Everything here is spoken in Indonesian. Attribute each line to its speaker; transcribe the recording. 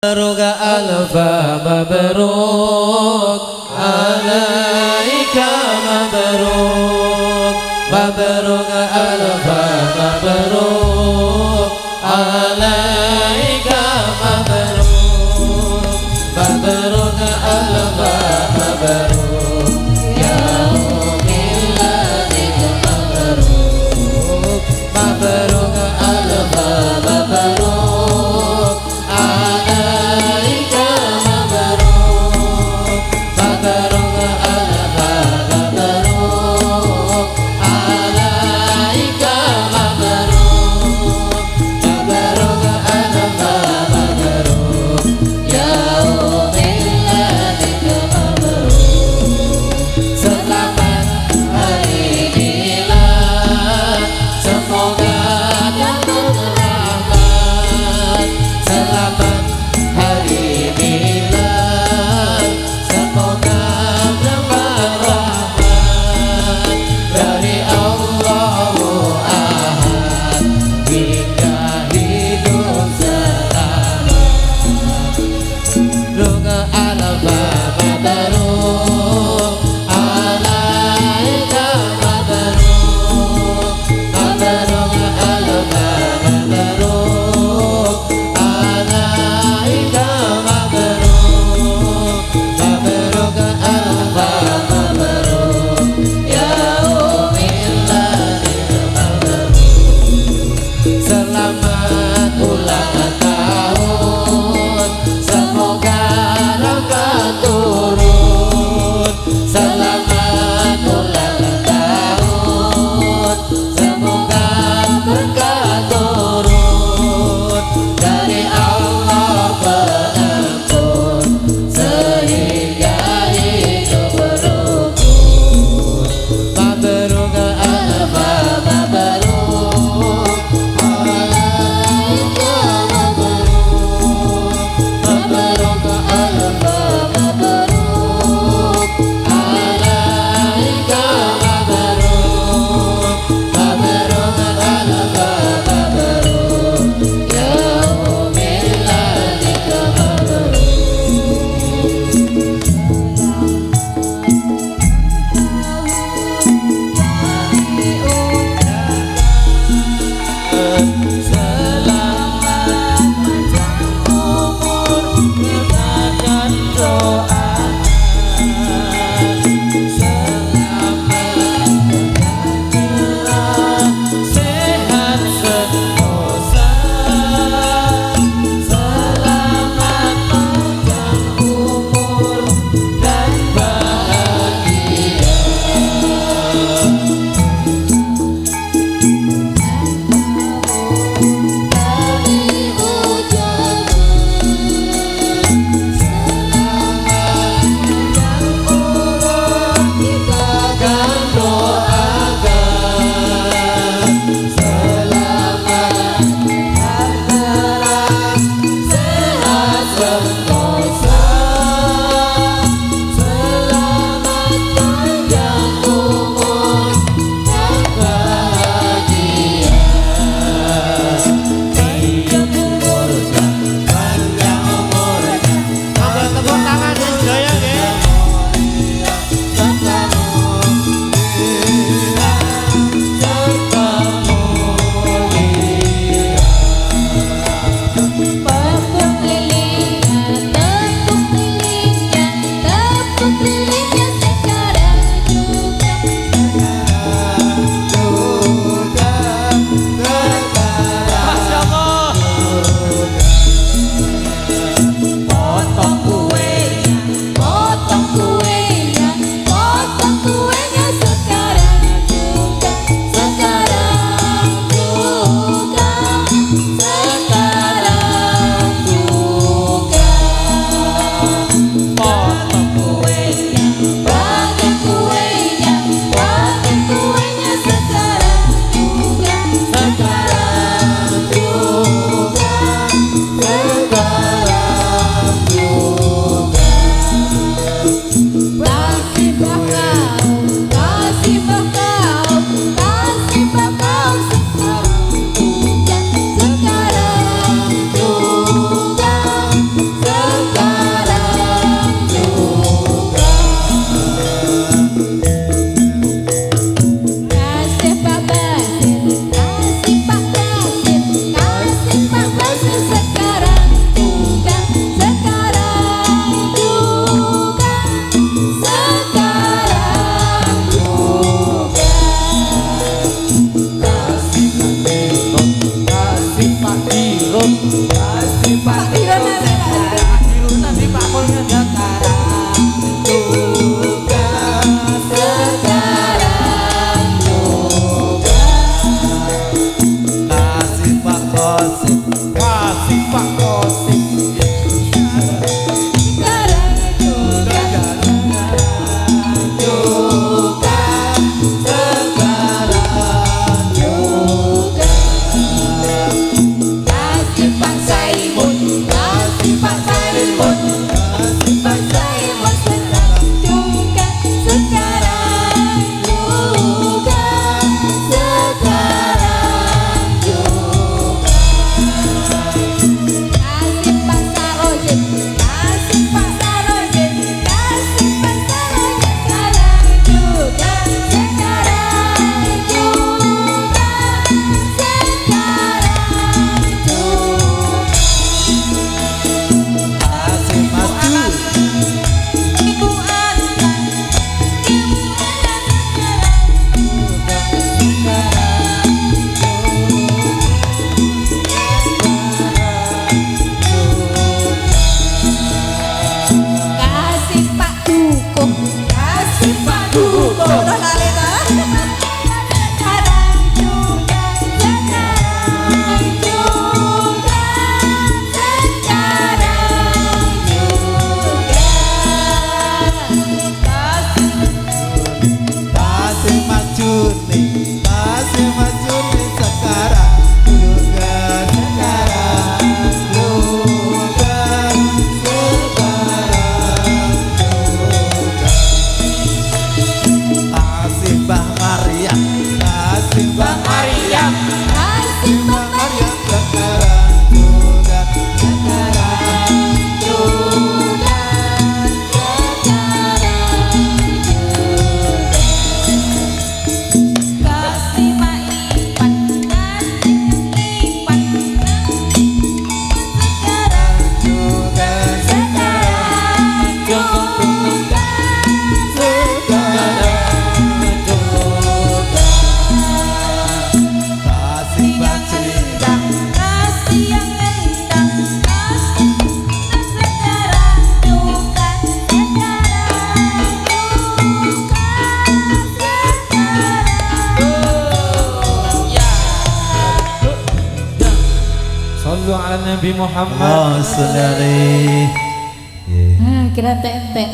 Speaker 1: مبروك ألف مبروك عليك مبروك مبروك ألف مبروك عليك مبروك مبروك ألف مبروك يا ميلادك مبروك مبروك ألف مبروك عليك مبروك مبروك ألف مبروك عليك مبروك مبروك ألف مبروك يا ميلادك مبروك selamat hari milad semoga dapat rahmat selamat hari milad semoga dapat rahmat dari Allah Ahad hingga hidup selamat Ruga alfa mabruk alaika mabruk mabruk alfa mabruk alaika mabruk mabruk alfa mabruk ya miladil mabruk selamat ulang tahun semoga rahmat turun selamat ulang tahun semoga berkah turun dari Allah pengampun sehingga hidup rukun mabruk alfa mabruk alaika mabruk mabruk alfa mabruk alaika mabruk mabruk alfa mabruk ya miladika mabruk selamat panjang umur kebakan doa selamat berjalan sehat sentosa selamat panjang umur dan bahagia dari ucapan selamat panjang umur kita akan doakan selamat terang sehat sentosa selamat panjang umur dan bahagia panjang umur panjang umur tepuk tangan dan sedaya Pembelian
Speaker 2: sallu ala Nabi Muhammad.
Speaker 1: Allahumma sholli alaihi.
Speaker 3: Kira tenten.